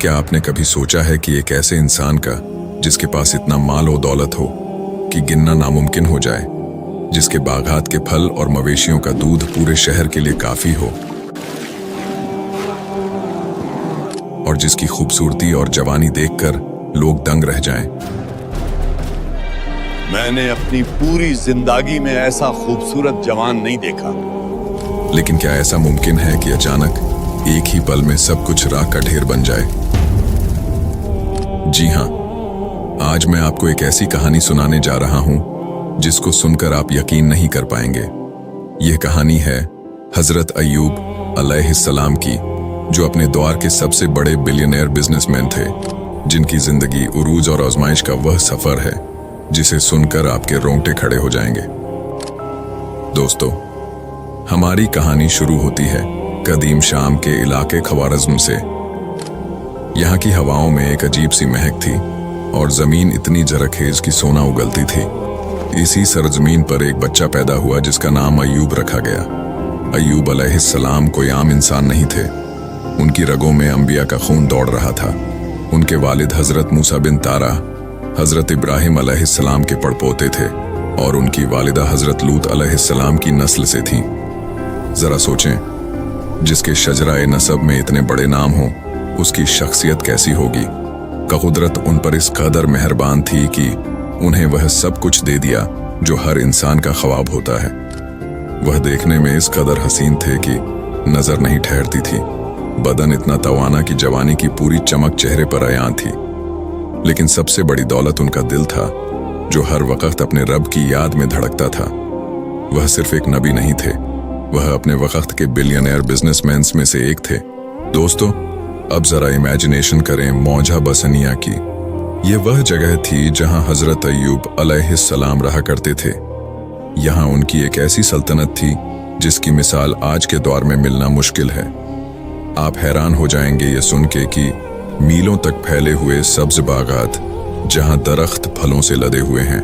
क्या आपने कभी सोचा है कि एक ऐसे इंसान का जिसके पास इतना माल और दौलत हो कि गिनना नामुमकिन हो जाए, जिसके बागात के फल और मवेशियों का दूध पूरे शहर के लिए काफी हो, और जिसकी खूबसूरती और जवानी देखकर लोग दंग रह जाएं। मैंने अपनी पूरी जिंदगी में ऐसा खूबसूरत जवान नहीं देखा। लेकिन क्या ऐसा मुमकिन है कि अचानक एक ही पल में सब कुछ राख का ढेर बन जाए? जी हां, आज मैं आपको एक ऐसी कहानी सुनाने जा रहा हूं जिसको सुनकर आप यकीन नहीं कर पाएंगे। यह कहानी है हजरत अय्यूब अलैहिस्सलाम की, जो अपने दौर के सबसे बड़े बिलियनियर बिजनेसमैन थे, जिनकी जिंदगी उरूज और आजमाइश का वह सफर है जिसे सुनकर आपके रोंगटे खड़े हो जाएंगे। दोस्तों, हमारी कहानी शुरू होती है कदीम शाम के इलाके ख्वारिज़्म से। यहाँ की हवाओं में एक अजीब सी महक थी और जमीन इतनी जरखेज की सोना उगलती थी। इसी सरजमीन पर एक बच्चा पैदा हुआ जिसका नाम अय्यूब रखा गया। अय्यूब अलैहिस्सलाम कोई आम इंसान नहीं थे। उनकी रगों में अंबिया का खून दौड़ रहा था। उनके वालिद हजरत मूसा बिन तारा हजरत इब्राहिम अलैहिस्सलाम के पड़पोते थे और उनकी वालिदा हजरत लूत अलैहिस्सलाम की नस्ल से थीं। जरा सोचें, जिसके शजरा-ए नसब में इतने बड़े नाम हो, उसकी शख्सियत कैसी होगी। का कुदरत उन पर इस कदर मेहरबान थी कि उन्हें वह सब कुछ दे दिया जो हर इंसान का ख्वाब होता है। वह देखने में इस कदर हसीन थे कि नजर नहीं ठहरती थी। बदन इतना तवाना कि जवानी की पूरी चमक चेहरे पर अयां थी। लेकिन सबसे बड़ी दौलत उनका दिल था, जो हर वक्त अपने रब की याद में धड़कता था। वह सिर्फ एक नबी नहीं थे, वह अपने वक्त के बिलियनियर बिजनेसमैन में से एक थे। दोस्तों, अब जरा इमेजिनेशन करें मौजा बसनिया की। यह वह जगह थी जहां हजरत अय्यूब अलैहिस्सलाम रहा करते थे। यहां उनकी एक ऐसी सल्तनत थी जिसकी मिसाल आज के दौर में मिलना मुश्किल है। आप हैरान हो जाएंगे ये सुन के कि मीलों तक फैले हुए सब्ज बागात, जहां दरख्त फलों से लदे हुए हैं,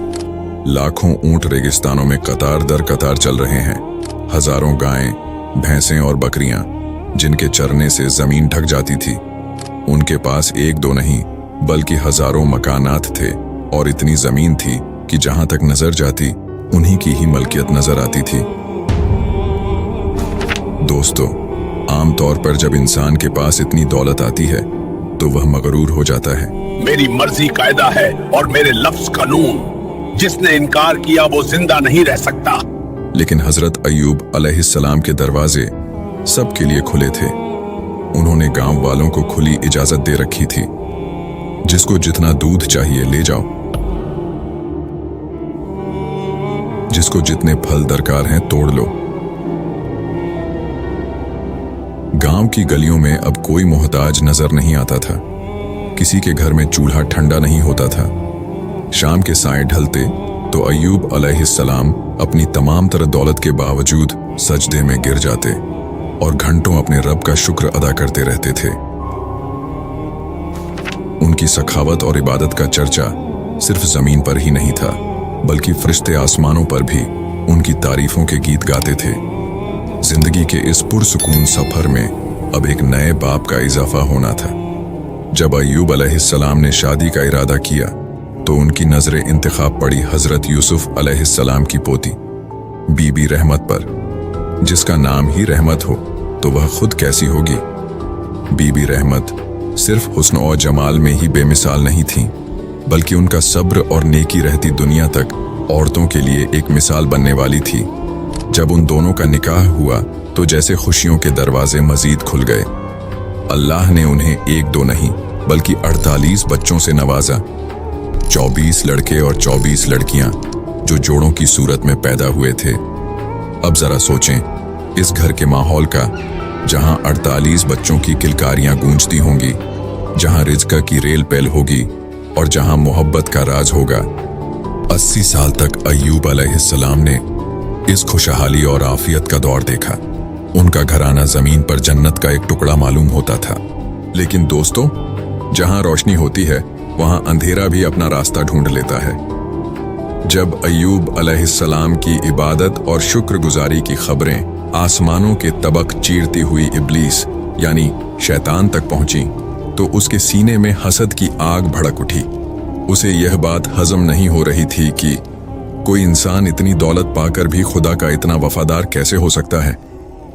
लाखों ऊंट रेगिस्तानों में कतार दर कतार चल रहे हैं, हजारों गायें, भैंसें और बकरियां जिनके चरने से जमीन ढक जाती थी। उनके पास एक दो नहीं बल्कि हजारों मकानात थे और इतनी जमीन थी कि जहां तक नजर जाती उन्हीं की ही मलकियत नजर आती थी। दोस्तों, आमतौर पर जब इंसान के पास इतनी दौलत आती है तो वह मगरूर हो जाता है। मेरी मर्जी कायदा है और मेरे लफ्ज कानून, जिसने इनकार किया वो जिंदा नहीं रह सकता। लेकिन हजरत अय्यूब अलैहिस्सलाम के दरवाजे सबके लिए खुले थे। उन्होंने गांव वालों को खुली इजाजत दे रखी थी, जिसको जितना दूध चाहिए ले जाओ, जिसको जितने फल दरकार हैं तोड़ लो। गांव की गलियों में अब कोई मोहताज नजर नहीं आता था। किसी के घर में चूल्हा ठंडा नहीं होता था। शाम के साए ढलते तो अय्यूब अलैहिस्सलाम अपनी तमाम तरह दौलत के बावजूद सजदे में गिर जाते और घंटों अपने रब का शुक्र अदा करते रहते थे। उनकी सखावत और इबादत का चर्चा सिर्फ जमीन पर ही नहीं था, बल्कि फरिश्ते आसमानों पर भी उनकी तारीफों के गीत गाते थे। जिंदगी के इस पुरसुकून सफर में अब एक नए बाप का इजाफा होना था। जब अय्यूब अलैहिस्सलाम ने शादी का इरादा किया तो उनकी नजरें इंतखाब पड़ी हजरत यूसुफ अलैहिस्सलाम की पोती बीबी रहमत पर। जिसका नाम ही रहमत हो तो वह खुद कैसी होगी। बीबी रहमत सिर्फ हुस्न और जमाल में ही बेमिसाल नहीं थी, बल्कि उनका सब्र और नेकी रहती दुनिया तक औरतों के लिए एक मिसाल बनने वाली थी। जब उन दोनों का निकाह हुआ तो जैसे खुशियों के दरवाजे मजीद खुल गए। अल्लाह ने उन्हें एक दो नहीं बल्कि 48 बच्चों से नवाजा। 24 लड़के और 24 लड़कियां जो जोड़ों की सूरत में पैदा हुए थे। अब जरा सोचें इस घर के माहौल का, जहां 48 बच्चों की किलकारियां गूंजती होंगी, जहां रिज़्क़ की रेल पैल होगी और जहां मोहब्बत का राज होगा। 80 साल तक अय्यूब अलैहिस्सलाम ने इस खुशहाली और आफियत का दौर देखा। उनका घराना जमीन पर जन्नत का एक टुकड़ा मालूम होता था। लेकिन दोस्तों, जहां रोशनी होती है वहां अंधेरा भी अपना रास्ता ढूंढ लेता है। जब अय्यूब अलैहिस्सलाम की इबादत और शुक्रगुजारी की खबरें आसमानों के तबक चीरती हुई इब्लीस यानी शैतान तक पहुंची तो उसके सीने में हसद की आग भड़क उठी। उसे यह बात हजम नहीं हो रही थी कि कोई इंसान इतनी दौलत पाकर भी खुदा का इतना वफादार कैसे हो सकता है।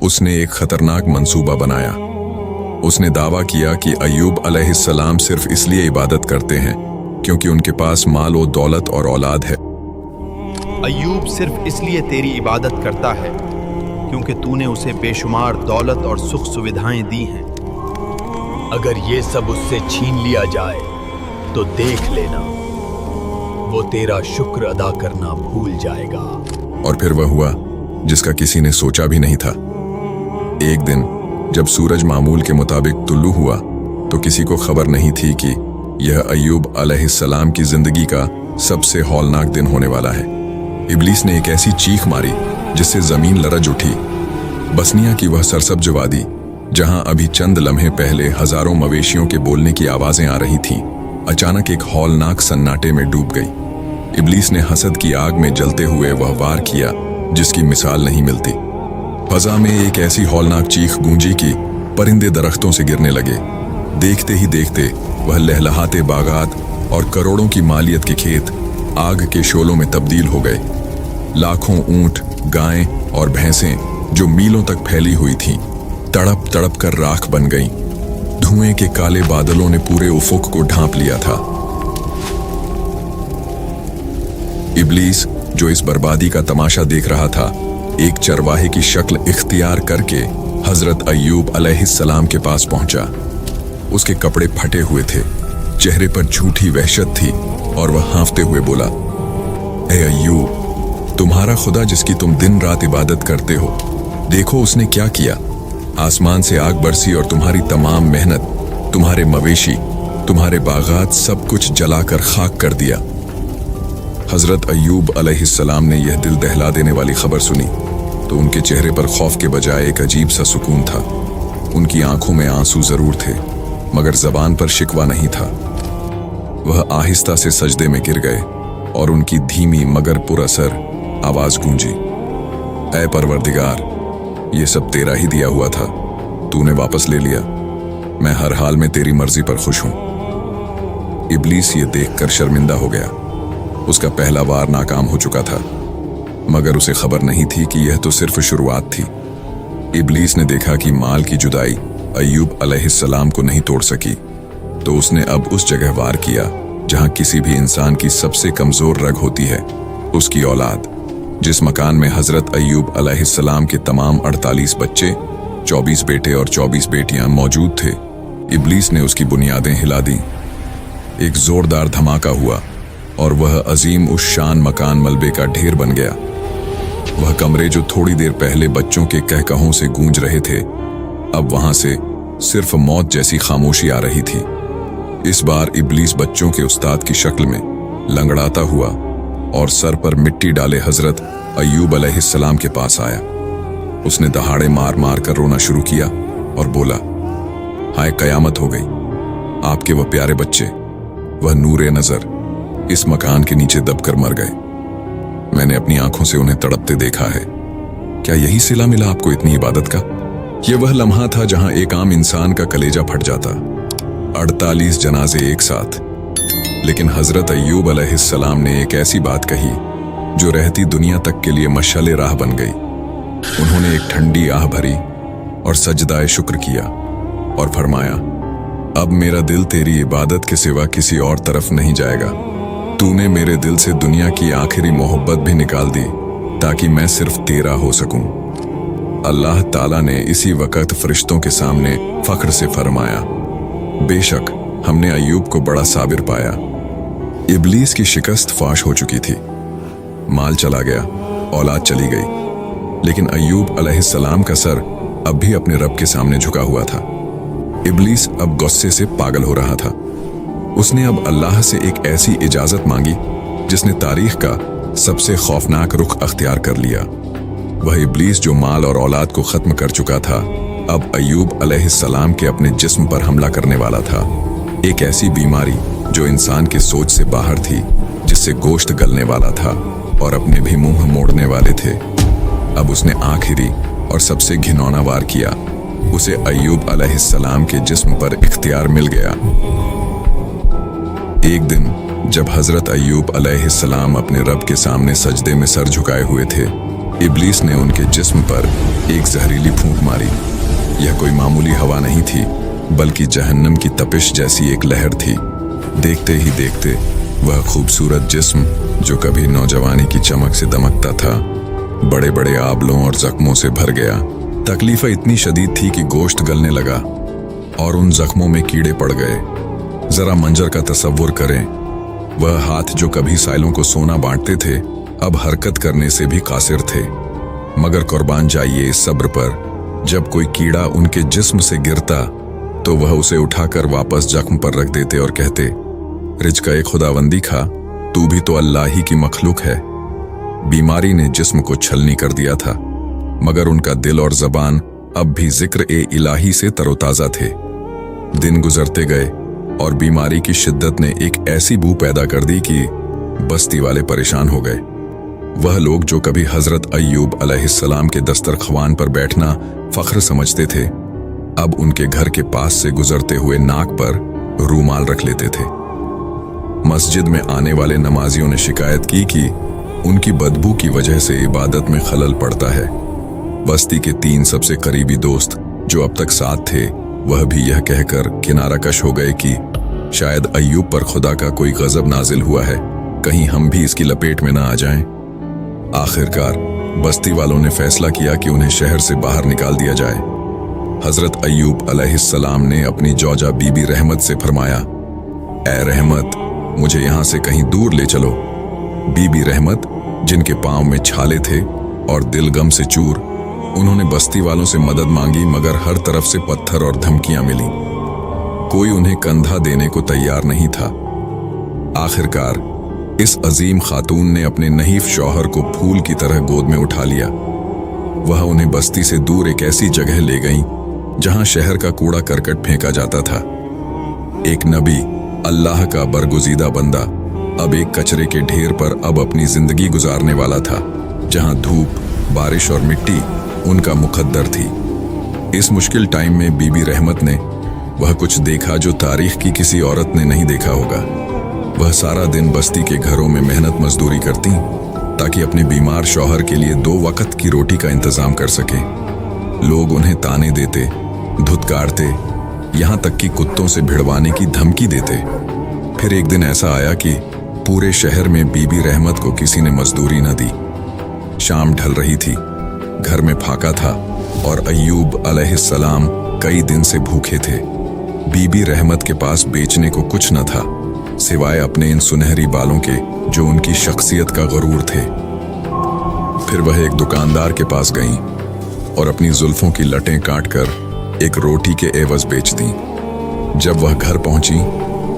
उसने एक खतरनाक मंसूबा बनाया। उसने दावा किया कि अय्यूब अलैहिस्सलाम सिर्फ इसलिए इबादत करते हैं क्योंकि उनके पास माल व दौलत और औलाद है। अय्यूब सिर्फ इसलिए तेरी इबादत करता है क्योंकि तूने उसे बेशुमार दौलत और सुख सुविधाएं दी हैं। अगर ये सब उससे छीन लिया जाए तो देख लेना, वो तेरा शुक्र अदा करना भूल जाएगा। और फिर वह हुआ जिसका किसी ने सोचा भी नहीं था। एक दिन जब सूरज मामूल के मुताबिक तुल्लू हुआ तो किसी को खबर नहीं थी कि यह अय्यूब अलैहिस्सलाम की जिंदगी का सबसे हौलनाक दिन होने वाला है। इब्लीस ने एक ऐसी चीख मारी जिससे जमीन लरज उठी। बसनिया की वह सरसब्ज वादी, जहां अभी चंद लम्हे पहले हजारों मवेशियों के बोलने की आवाजें आ रही थीं, अचानक एक हौलनाक सन्नाटे में डूब गई। इब्लीस ने हसद की आग में जलते हुए वह वार किया जिसकी मिसाल नहीं मिलती। फजा में एक ऐसी हौलनाक चीख गूंजी कि परिंदे दरख्तों से गिरने लगे। देखते ही देखते वह लहलहाते बागात और करोड़ों की मालियत के खेत आग के शोलों में तब्दील हो गए। लाखों ऊंट, गायें और भैंसें जो मीलों तक फैली हुई थीं, तड़प तड़प कर राख बन गईं। धुएं के काले बादलों ने पूरे उफुक को ढांप लिया था। इब्लीस, जो इस बर्बादी का तमाशा देख रहा था, एक चरवाहे की शक्ल इख्तियार करके हजरत अय्यूब अलैहिस्सलाम के पास पहुंचा। उसके कपड़े फटे हुए थे, चेहरे पर झूठी वहशत थी और वह हाँफते हुए बोला, ए अय्यूब, तुम्हारा खुदा जिसकी तुम दिन रात इबादत करते हो, देखो उसने क्या किया। आसमान से आग बरसी और तुम्हारी तमाम मेहनत, तुम्हारे मवेशी, तुम्हारे बागात सब कुछ जलाकर खाक कर दिया। हजरत अय्यूब अलैहिस्सलाम ने यह दिल दहला देने वाली खबर सुनी तो उनके चेहरे पर खौफ के बजाय एक अजीब सा सुकून था। उनकी आंखों में आंसू जरूर थे मगर जबान पर शिकवा नहीं था। वह आहिस्ता से सजदे में गिर गए और उनकी धीमी मगर पुरअसर आवाज गूंजी, ऐ परवरदिगार, ये सब तेरा ही दिया हुआ था, तूने वापस ले लिया। मैं हर हाल में तेरी मर्जी पर खुश हूं। इब्लीस ये देखकर शर्मिंदा हो गया। उसका पहला वार नाकाम हो चुका था मगर उसे खबर नहीं थी कि यह तो सिर्फ शुरुआत थी। इब्लीस ने देखा कि माल की जुदाई अय्यूब अलैहिस्सलाम को नहीं तोड़ सकी, तो उसने अब उस जगह वार किया जहां किसी भी इंसान की सबसे कमजोर रग होती है, उसकी औलाद। जिस मकान में हजरत अय्यूब अलैहिस्सलाम के तमाम 48 बच्चे, 24 बेटे और 24 बेटियां मौजूद थे, इब्लीस ने उसकी बुनियादें हिला दी। एक जोरदार धमाका हुआ और वह अजीम उस शान मकान मलबे का ढेर बन गया। वह कमरे जो थोड़ी देर पहले बच्चों के कहकहों से गूंज रहे थे, अब वहां से सिर्फ मौत जैसी खामोशी आ रही थी। इस बार इब्लीस बच्चों के उस्ताद की शक्ल में लंगड़ाता हुआ और सर पर मिट्टी डाले हजरत अय्यूब अलैहिस्सलाम के पास आया। उसने दहाड़े मार मार कर रोना शुरू किया और बोला, हाय कयामत हो गई। आपके वह प्यारे बच्चे, वह नूरे नजर इस मकान के नीचे दबकर मर गए। मैंने अपनी आंखों से उन्हें तड़पते देखा है। क्या यही सिला मिला आपको इतनी इबादत का? यह वह लम्हा था जहां एक आम इंसान का कलेजा फट जाता। 48 जनाजे एक साथ। लेकिन हजरत अय्यूब अलैहिस्सलाम ने एक ऐसी बात कही जो रहती दुनिया तक के लिए मशाले राह बन गई। उन्होंने एक ठंडी आह भरी और सजदाए शुक्र किया और फरमाया, अब मेरा दिल तेरी इबादत के सिवा किसी और तरफ नहीं जाएगा। तूने मेरे दिल से दुनिया की आखिरी मोहब्बत भी निकाल दी ताकि मैं सिर्फ तेरा हो सकूं। अल्लाह ताला ने इसी वक्त फरिश्तों के सामने फख्र से फरमाया, बेशक हमने अय्यूब को बड़ा साबिर पाया। इब्लीस की शिकस्त फाश हो चुकी थी। माल चला गया, औलाद चली गई, लेकिन अय्यूब अलैहिस्सलाम का सर अब भी अपने रब के सामने झुका हुआ था। इब्लीस अब गुस्से से पागल हो रहा था। उसने अब अल्लाह से एक ऐसी इजाजत मांगी जिसने तारीख का सबसे खौफनाक रुख अख्तियार कर लिया। वह इब्लीस जो माल और औलाद को खत्म कर चुका था, अब अय्यूब अलैहिस्सलाम के अपने जिस्म पर हमला करने वाला था। एक ऐसी बीमारी जो इंसान के सोच से बाहर थी, जिससे गोश्त गलने वाला था और अपने भी मुंह मोड़ने वाले थे। अब उसने आखिरी और सबसे घिनौना वार किया उसे अय्यूब अलैहिस्सलाम के जिस्म पर इख्तियार मिल गया। एक दिन जब हजरत अय्यूब अलैहिस्सलाम अपने रब के सामने सजदे में सर झुकाए हुए थे, इब्लीस ने उनके जिस्म पर एक जहरीली फूंक मारी। यह कोई मामूली हवा नहीं थी, बल्कि जहन्नम की तपिश जैसी एक लहर थी। देखते ही देखते वह खूबसूरत जिस्म, जो कभी नौजवानी की चमक से दमकता था, बड़े बड़े आबलों और जख्मों से भर गया। तकलीफ इतनी शदीद थी कि गोश्त गलने लगा और उन जख्मों में कीड़े पड़ गए। जरा मंजर का तसव्वुर करें, वह हाथ जो कभी साइलों को सोना बांटते थे, अब हरकत करने से भी कासिर थे। मगर कुर्बान जाइए इस सब्र पर, जब कोई कीड़ा उनके जिस्म से गिरता तो वह उसे उठाकर वापस जख्म पर रख देते और कहते, रिज़्क़ खुदावंदी खा, तू भी तो अल्लाह ही की मखलूक है। बीमारी ने जिस्म को छलनी कर दिया था, मगर उनका दिल और जबान अब भी जिक्र इलाही से तरोताजा थे। दिन गुजरते गए और बीमारी की शिद्दत ने एक ऐसी बू पैदा कर दी कि बस्ती वाले परेशान हो गए। वह लोग जो कभी हजरत अय्यूब अलैहिस्सलाम के दस्तरख्वान पर बैठना फख्र समझते थे, अब उनके घर के पास से गुजरते हुए नाक पर रूमाल रख लेते थे। मस्जिद में आने वाले नमाजियों ने शिकायत की कि उनकी बदबू की वजह से इबादत में खलल पड़ता है। बस्ती के 3 सबसे करीबी दोस्त जो अब तक साथ थे, वह भी यह कहकर किनारा कश हो गए कि शायद अय्यूब पर खुदा का कोई गजब नाजिल हुआ है, कहीं हम भी इसकी लपेट में ना आ जाएं। आखिरकार बस्ती वालों ने फैसला किया कि उन्हें शहर से बाहर निकाल दिया जाए। हजरत अय्यूब अलैहिस्सलाम ने अपनी जौजा बीबी रहमत से फरमाया, ऐ रहमत, मुझे यहाँ से कहीं दूर ले चलो। बीबी रहमत, जिनके पांव में छाले थे और दिल गम से चूर, उन्होंने बस्ती वालों से मदद मांगी, मगर हर तरफ से पत्थर और धमकियां मिली। कोई उन्हें कंधा देने को तैयार नहीं था। आखिरकार इस अजीम खातून ने अपने नहीफ शौहर को फूल की तरह गोद में उठा लिया। वह उन्हें बस्ती से दूर एक ऐसी जगह ले गईं जहां शहर का कूड़ा करकट फेंका जाता था। एक नबी, अल्लाह का बरगुजीदा बंदा, अब एक कचरे के ढेर पर अब अपनी जिंदगी गुजारने वाला था, जहां धूप, बारिश और मिट्टी उनका मुकद्दर थी। इस मुश्किल टाइम में बीबी रहमत ने वह कुछ देखा जो तारीख की किसी औरत ने नहीं देखा होगा। वह सारा दिन बस्ती के घरों में मेहनत मजदूरी करती ताकि अपने बीमार शौहर के लिए 2 वक्त की रोटी का इंतजाम कर सके। लोग उन्हें ताने देते, धुतकारते, यहाँ तक कि कुत्तों से भिड़वाने की धमकी देते। फिर एक दिन ऐसा आया कि पूरे शहर में बीबी रहमत को किसी ने मजदूरी न दी। शाम ढल रही थी, घर में फाका था और अय्यूब अलैहिस्सलाम कई दिन से भूखे थे। बीबी रहमत के पास बेचने को कुछ न था, सिवाय अपने इन सुनहरी बालों के जो उनकी शख्सियत का गरूर थे। फिर वह एक दुकानदार के पास गईं और अपनी जुल्फों की लटें काटकर एक रोटी के एवज बेच दी। जब वह घर पहुंची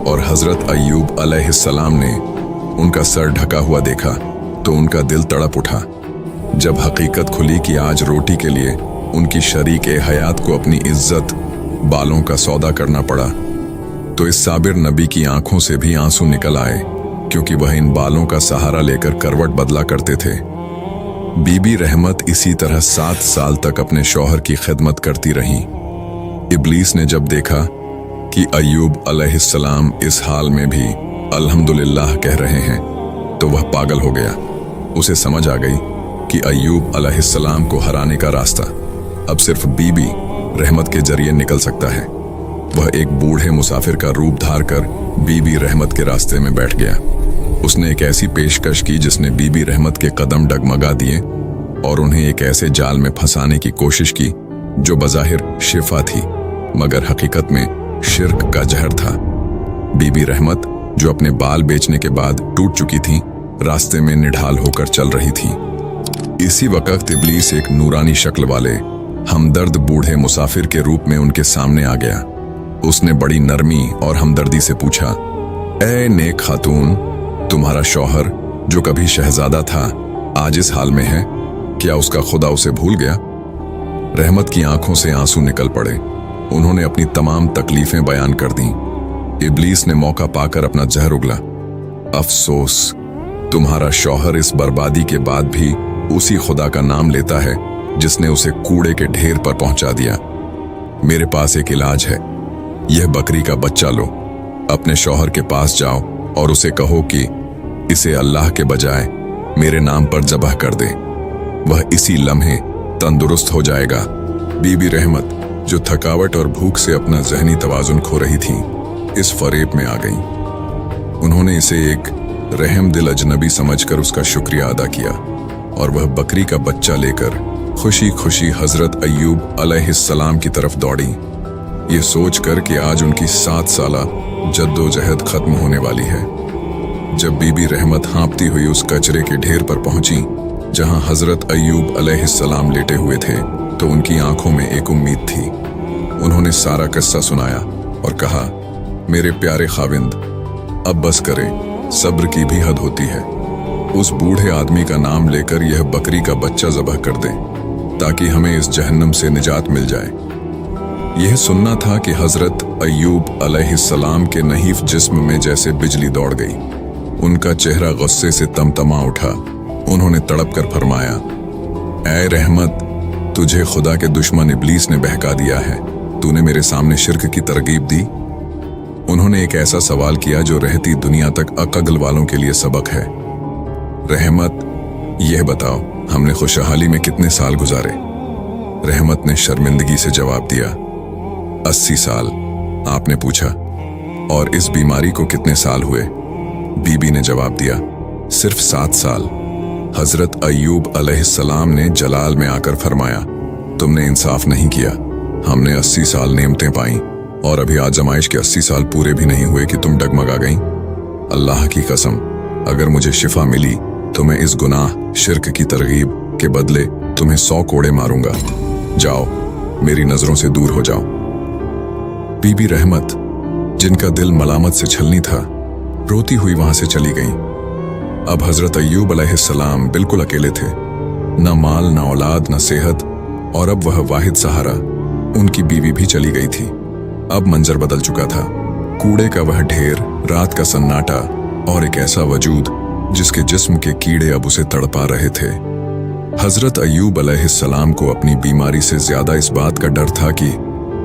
और हजरत अय्यूब अलैहिस्सलाम ने उनका सर ढका हुआ देखा तो उनका दिल तड़प उठा। जब हकीकत खुली कि आज रोटी के लिए उनकी शरीके हयात को अपनी इज्जत, बालों का सौदा करना पड़ा, तो इस साबिर नबी की आंखों से भी आंसू निकल आए, क्योंकि वह इन बालों का सहारा लेकर करवट बदला करते थे। बीबी रहमत इसी तरह 7 साल तक अपने शौहर की खिदमत करती रहीं। इब्लीस ने जब देखा कि अय्यूब अलैहिस्सलाम इस हाल में भी अल्हम्दुलिल्लाह कह रहे हैं, तो वह पागल हो गया। उसे समझ आ गई कि अय्यूब अलैहिस्सलाम को हराने का रास्ता अब सिर्फ बीबी रहमत के जरिए निकल सकता है। वह एक बूढ़े मुसाफिर का रूप धार कर बीबी रहमत के रास्ते में बैठ गया। उसने एक ऐसी पेशकश की जिसने बीबी रहमत के कदम डगमगा दिए और उन्हें एक ऐसे जाल में फंसाने की कोशिश की जो बज़ाहिर शिफा थी, मगर हकीकत में शिर्क का जहर था। बीबी रहमत, जो अपने बाल बेचने के बाद टूट चुकी थी, रास्ते में निढाल होकर चल रही थी। इसी वक्त इब्लीस एक नूरानी शक्ल वाले हमदर्द बूढ़े मुसाफिर के रूप में उनके सामने आ गया। उसने बड़ी नरमी और हमदर्दी से पूछा, ए नेक खातून, तुम्हारा शौहर जो कभी शहजादा था आज इस हाल में है, क्या उसका खुदा उसे भूल गया? रहमत की आंखों से आंसू निकल पड़े। उन्होंने अपनी तमाम तकलीफें बयान कर दी। इब्लीस ने मौका पाकर अपना जहर उगला। अफसोस, तुम्हारा शौहर इस बर्बादी के बाद भी उसी खुदा का नाम लेता है जिसने उसे कूड़े के ढेर पर पहुंचा दिया। मेरे पास एक इलाज है। यह बकरी का बच्चा लो, अपने शौहर के पास जाओ और उसे कहो कि इसे अल्लाह के बजाय मेरे नाम पर ज़बह कर दे। वह इसी लम्हे तंदुरुस्त हो जाएगा। बीबी रहमत, जो थकावट और भूख से अपना ज़हनी तवाजुन खो रही थी, इस फरेब में आ गईं। उन्होंने इसे एक रहमदिल अजनबी समझकर उसका शुक्रिया अदा किया और वह बकरी का बच्चा लेकर खुशी खुशी हजरत अय्यूब अलैहिस्सलाम की तरफ दौड़ी, ये सोचकर कि आज उनकी 7 साला जद्दोजहद खत्म होने वाली है। जब बीबी रहमत हाँपती हुई उस कचरे के ढेर पर पहुंची जहां हजरत अय्यूब अलैहिस्सलाम लेटे हुए थे, तो उनकी आंखों में एक उम्मीद थी। उन्होंने सारा किस्सा सुनाया और कहा, मेरे प्यारे खाविंद, अब बस करें, सब्र की भी हद होती है। उस बूढ़े आदमी का नाम लेकर यह बकरी का बच्चा ज़बह कर दें ताकि हमें इस जहन्नम से निजात मिल जाए। यह सुनना था कि हजरत अय्यूब अलैहिस्सलाम के नहीफ जिस्म में जैसे बिजली दौड़ गई। उनका चेहरा गुस्से से तमतमा उठा। उन्होंने तड़प कर फरमाया, ऐ रहमत, तुझे खुदा के दुश्मन इब्लीस ने बहका दिया है। तूने मेरे सामने शिर्क की तरगीब दी। उन्होंने एक ऐसा सवाल किया जो रहती दुनिया तक अक्ल वालों के लिए सबक है। रहमत, यह बताओ, हमने खुशहाली में कितने साल गुजारे? रहमत ने शर्मिंदगी से जवाब दिया, 80 साल। आपने पूछा, और इस बीमारी को कितने साल हुए? बीबी ने जवाब दिया, सिर्फ 7 साल। हजरत अय्यूब अलैहिस्सलाम ने जलाल में आकर फरमाया, तुमने इंसाफ नहीं किया। हमने 80 साल नेमतें पाई और अभी आजमाइश के 80 साल पूरे भी नहीं हुए कि तुम डगमगा गईं। अल्लाह की कसम, अगर मुझे शिफा मिली तो मैं इस गुनाह शिर्क की तरगीब के बदले तुम्हें 100 कोड़े मारूंगा। जाओ, मेरी नजरों से दूर हो जाओ। बीबी रहमत, जिनका दिल मलामत से छलनी था, रोती हुई वहां से चली गईं। अब हजरत अय्यूब अलैहिस्सलाम बिल्कुल अकेले थे, न माल, न औलाद, न सेहत, और अब वह वाहिद सहारा उनकी बीवी भी चली गई थी। अब मंजर बदल चुका था। कूड़े का वह ढेर, रात का सन्नाटा और एक ऐसा वजूद जिसके जिस्म के कीड़े अब उसे तड़पा रहे थे। हजरत अय्यूब अलैहिस्सलाम को अपनी बीमारी से ज्यादा इस बात का डर था कि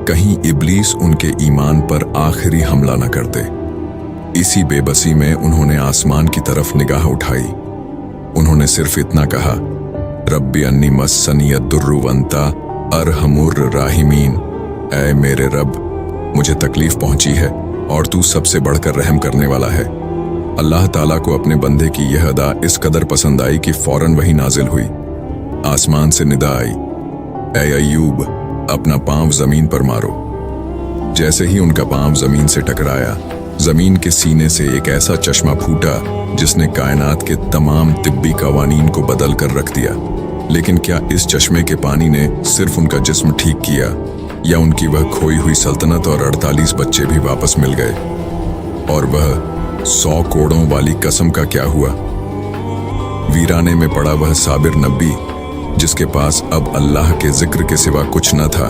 कहीं इब्लीस उनके ईमान पर आखिरी हमला न कर दे। इसी बेबसी में उन्होंने आसमान की तरफ निगाह उठाई। उन्होंने सिर्फ इतना कहा, रब्बी अन्नी मस्सनी अद्दुर्रु वंता अरहमुर राहिमीन। ऐ मेरे रब, मुझे तकलीफ पहुंची है और तू सबसे बढ़कर रहम करने वाला है। अल्लाह ताला को अपने बंदे की यह अदा इस कदर पसंद आई कि फौरन वही नाजिल हुई। आसमान से निदा आई, ऐ अय्यूब, अपना पांव जमीन पर मारो। जैसे ही उनका पांव जमीन से टकराया, जमीन के सीने से एक ऐसा चश्मा फूटा जिसने कायनात के तमाम तिब्बी कवानीन को बदल कर रख दिया। लेकिन क्या इस चश्मे के पानी ने सिर्फ उनका जिस्म ठीक किया, या उनकी वह खोई हुई सल्तनत और 48 बच्चे भी वापस मिल गए? और वह 100 कोड़ों वाली कसम का क्या हुआ? वीराने में पड़ा वह साबिर नबी, जिसके पास अब अल्लाह के जिक्र के सिवा कुछ न था,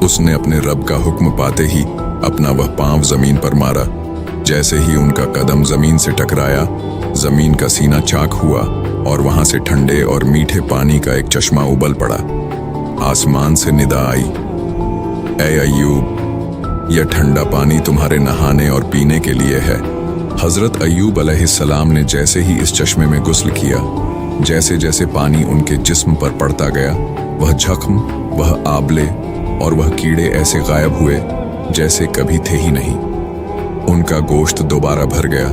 उसने अपने रब का हुक्म पाते ही अपना वह पांव जमीन पर मारा। जैसे ही उनका कदम जमीन से टकराया, जमीन का सीना चाक हुआ और वहां से ठंडे और मीठे पानी का एक चश्मा उबल पड़ा। आसमान से निदा आई, ऐ अय्यूब, यह ठंडा पानी तुम्हारे नहाने और पीने के लिए है। हजरत अय्यूब अलैहिस्सलाम ने जैसे ही इस चश्मे में गुस्ल किया, जैसे जैसे पानी उनके जिस्म पर पड़ता गया, वह जख्म, वह आबले और वह कीड़े ऐसे गायब हुए जैसे कभी थे ही नहीं। उनका गोश्त दोबारा भर गया,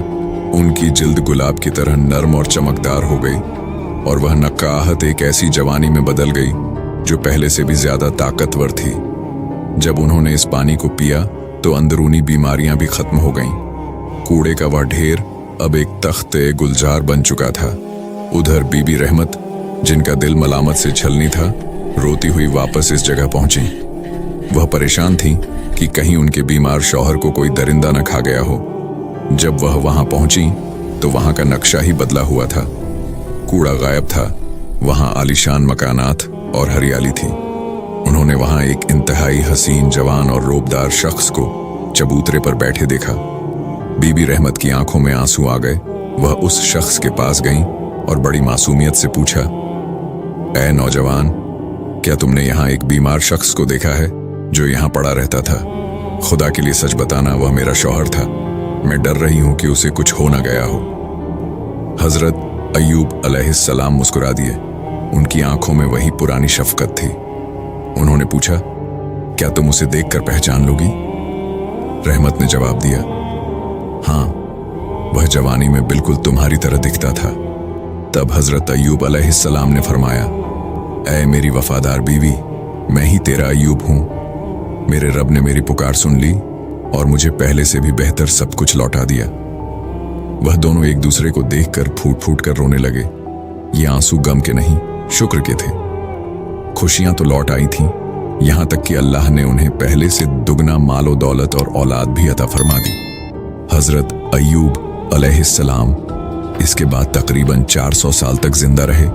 उनकी जिल्द गुलाब की तरह नरम और चमकदार हो गई, और वह नक्काहत एक ऐसी जवानी में बदल गई जो पहले से भी ज्यादा ताकतवर थी। जब उन्होंने इस पानी को पिया तो अंदरूनी बीमारियां भी खत्म हो गईं। कूड़े का वह ढेर अब एक तख्ते गुलजार बन चुका था। उधर बीबी रहमत, जिनका दिल मलामत से छलनी था, रोती हुई वापस इस जगह पहुंची। वह परेशान थी कि कहीं उनके बीमार शौहर को कोई दरिंदा न खा गया हो। जब वह वहां पहुंची तो वहां का नक्शा ही बदला हुआ था। कूड़ा गायब था, वहां आलीशान मकानात और हरियाली थी। उन्होंने वहां एक इंतहाई हसीन, जवान और रोबदार शख्स को चबूतरे पर बैठे देखा। बीबी रहमत की आंखों में आंसू आ गए। वह उस शख्स के पास गईं और बड़ी मासूमियत से पूछा, ऐ नौजवान, क्या तुमने यहाँ एक बीमार शख्स को देखा है? जो यहाँ पड़ा रहता था। खुदा के लिए सच बताना, वह मेरा शौहर था। मैं डर रही हूं कि उसे कुछ हो न गया हो। हजरत अय्यूब अलैहिस्सलाम मुस्कुरा दिए। उनकी आंखों में वही पुरानी शफकत थी। उन्होंने पूछा, क्या तुम उसे देखकर पहचान लोगी? रहमत ने जवाब दिया, हाँ, वह जवानी में बिल्कुल तुम्हारी तरह दिखता था। तब हजरत अय्यूब अलैहिस्सलाम ने फरमाया, ऐ मेरी वफादार बीवी, मैं ही तेरा अय्यूब हूं। मेरे रब ने मेरी पुकार सुन ली और मुझे पहले से भी बेहतर सब कुछ लौटा दिया। वह दोनों एक दूसरे को देखकर फूट फूट कर रोने लगे। ये आंसू गम के नहीं, शुक्र के थे। खुशियां तो लौट आई थीं, यहां तक कि अल्लाह ने उन्हें पहले से दुगना मालो दौलत और औलाद भी अता फरमा दी। हजरत अय्यूब अलैहिस्सलाम इसके बाद तकरीबन 400 साल तक जिंदा रहे